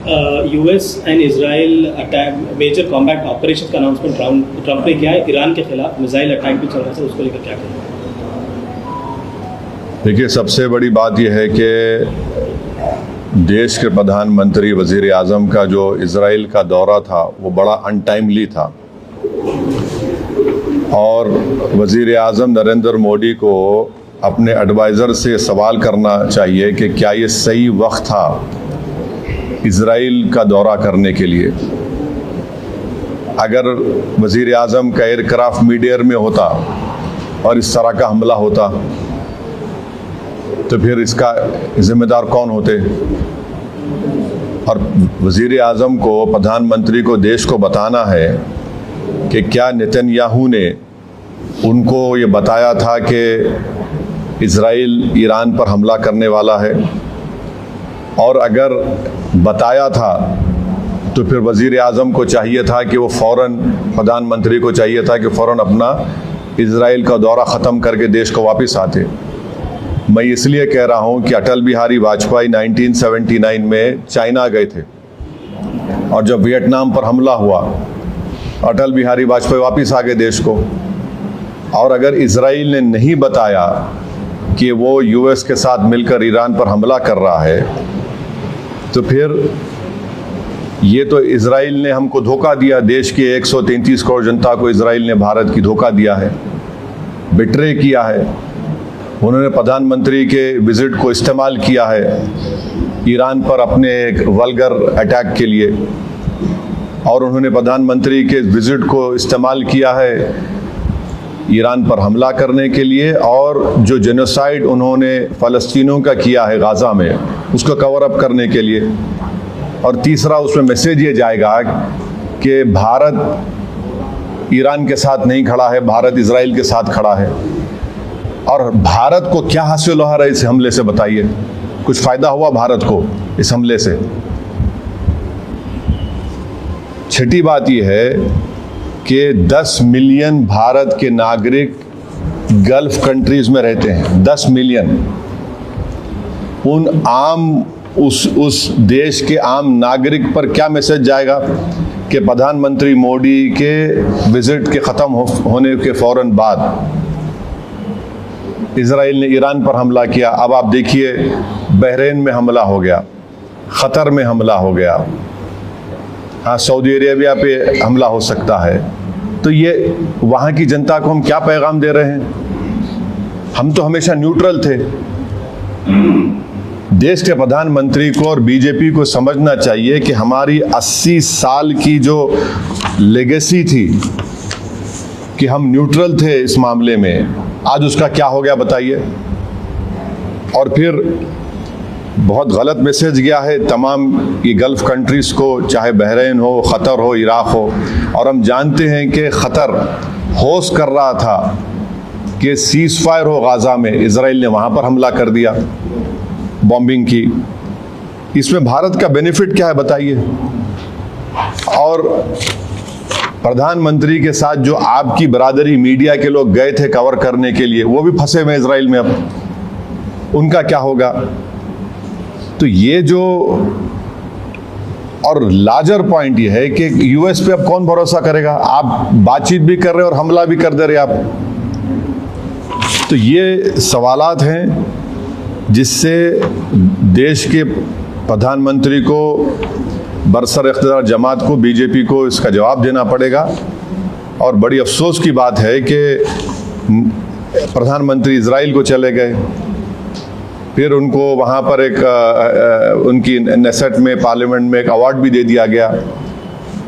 US and Israel attack major combat operation का announcement Trump ने किया है। ईरान के खिलाफ मिसाइल अटैक भी चल रहा है, उसको लेकर क्या करें? देखिए, सबसे बड़ी बात यह है कि देश के प्रधानमंत्री वज़ीर आज़म का जो इजराइल का दौरा था वो बड़ा अनटाइमली था और वज़ीर आज़म नरेंद्र मोदी को अपने एडवाइज़र से सवाल करना चाहिए कि क्या ये सही वक्त था इजराइल का दौरा करने के लिए। अगर वज़ीर आज़म का एयरक्राफ्ट मिड एयर में होता और इस तरह का हमला होता तो फिर इसका जिम्मेदार कौन होते? और वज़ीर आज़म को, प्रधानमंत्री को देश को बताना है कि क्या नेतन्याहू ने उनको ये बताया था कि इजराइल ईरान पर हमला करने वाला है, और अगर बताया था तो फिर वज़ीर आज़म को चाहिए था कि वो फ़ौरन, प्रधानमंत्री को चाहिए था कि फ़ौरन अपना इजराइल का दौरा ख़त्म करके देश को वापस आते। मैं इसलिए कह रहा हूँ कि अटल बिहारी वाजपेयी 1979 में चाइना गए थे और जब वियतनाम पर हमला हुआ अटल बिहारी वाजपेयी वापस आ गए देश को। और अगर इजराइल ने नहीं बताया कि वो यूएस के साथ मिलकर ईरान पर हमला कर रहा है तो फिर ये तो इजराइल ने हमको धोखा दिया। देश के 133 करोड़ जनता को इजराइल ने, भारत की, धोखा दिया है, बिट्रे किया है। उन्होंने प्रधानमंत्री के विजिट को इस्तेमाल किया है ईरान पर अपने एक वल्गर अटैक के लिए, और उन्होंने प्रधानमंत्री के विजिट को इस्तेमाल किया है ईरान पर हमला करने के लिए, और जो जेनोसाइड उन्होंने फ़लस्तीनियों का किया है गाज़ा में उसको कवर अप करने के लिए। और तीसरा, उसमें मैसेज ये जाएगा कि भारत ईरान के साथ नहीं खड़ा है, भारत इजराइल के साथ खड़ा है। और भारत को क्या हासिल हो रहा है इस हमले से, बताइए? कुछ फ़ायदा हुआ भारत को इस हमले से? छठी बात यह है कि 10 मिलियन भारत के नागरिक गल्फ कंट्रीज में रहते हैं, 10 मिलियन। उस देश के आम नागरिक पर क्या मैसेज जाएगा कि प्रधानमंत्री मोदी के विजिट के ख़त्म होने के फ़ौरन बाद इजराइल ने ईरान पर हमला किया। अब आप देखिए, बहरीन में हमला हो गया, क़तर में हमला हो गया, हाँ, सऊदी अरेबिया पे हमला हो सकता है। तो ये वहाँ की जनता को हम क्या पैगाम दे रहे हैं? हम तो हमेशा न्यूट्रल थे। देश के प्रधानमंत्री को और बीजेपी को समझना चाहिए कि हमारी 80 साल की जो लेगेसी थी कि हम न्यूट्रल थे इस मामले में, आज उसका क्या हो गया बताइए? और फिर बहुत गलत मैसेज गया है तमाम ये गल्फ कंट्रीज़ को, चाहे बहरीन हो, क़तर हो, इराक़ हो। और हम जानते हैं कि क़तर होस्ट कर रहा था कि सीज़ फायर हो गाज़ा में, इजराइल ने वहाँ पर हमला कर दिया, बॉम्बिंग की। इसमें भारत का बेनिफिट क्या है बताइए? और प्रधानमंत्री के साथ जो आपकी बरादरी मीडिया के लोग गए थे कवर करने के लिए, वो भी फंसे हुए इजराइल में, अब उनका क्या होगा? तो ये जो, और लार्जर पॉइंट ये है कि यूएस पे अब कौन भरोसा करेगा? आप बातचीत भी कर रहे हैं और हमला भी कर दे रहे आप। तो ये सवालात हैं जिससे देश के प्रधानमंत्री को, बरसर इख्तियार जमात को, बीजेपी को इसका जवाब देना पड़ेगा। और बड़ी अफसोस की बात है कि प्रधानमंत्री इजराइल को चले गए, फिर उनको वहाँ पर उनकी नेसेट में, पार्लियामेंट में एक अवार्ड भी दे दिया गया,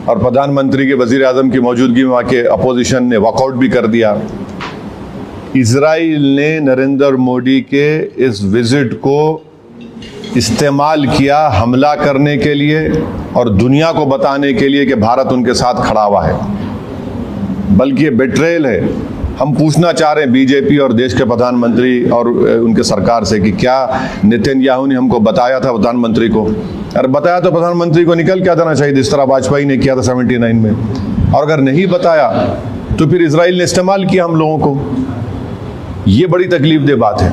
और प्रधानमंत्री के वज़ीर आज़म की मौजूदगी में वहाँ के अपोजिशन ने वॉकआउट भी कर दिया। इजराइल ने नरेंद्र मोदी के इस विजिट को इस्तेमाल किया हमला करने के लिए और दुनिया को बताने के लिए कि भारत उनके साथ खड़ा हुआ है, बल्कि ये बेट्रेयल है। हम पूछना चाह रहे हैं बीजेपी और देश के प्रधानमंत्री और उनके सरकार से कि क्या नेतन्याहू ने हमको बताया था प्रधानमंत्री को? अरे बताया तो प्रधानमंत्री को निकल के आ जाना चाहिए, जिस तरह वाजपेयी ने किया था 79 में। और अगर नहीं बताया तो फिर इजराइल ने इस्तेमाल किया हम लोगों को। ये बड़ी तकलीफ दे बात है।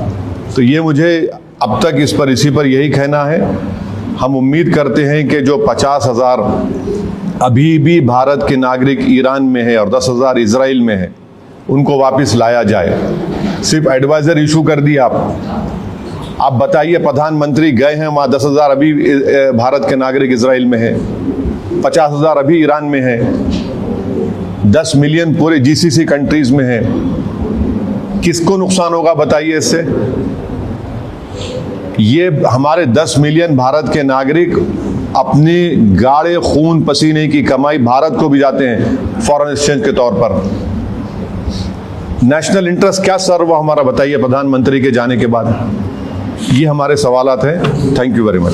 तो ये मुझे अब तक इसी पर यही कहना है हम उम्मीद करते हैं कि जो 50,000 अभी भी भारत के नागरिक ईरान में है और 10,000 इजराइल में है, उनको वापस लाया जाए। सिर्फ एडवाइजर इशू कर दिया आप बताइए, प्रधानमंत्री गए हैं वहाँ, 10,000 अभी भारत के नागरिक इजराइल में है, 50,000 अभी ईरान में है, 10 मिलियन पूरे जीसीसी कंट्रीज में है। किसको नुकसान होगा बताइए इससे? ये हमारे 10 मिलियन भारत के नागरिक अपनी गाढ़े खून पसीने की कमाई भारत को भी जाते हैं फॉरेन एक्सचेंज के तौर पर। नेशनल इंटरेस्ट क्या सर्व हुआ हमारा बताइए प्रधानमंत्री के जाने के बाद? ये हमारे सवालात हैं। Thank you very much.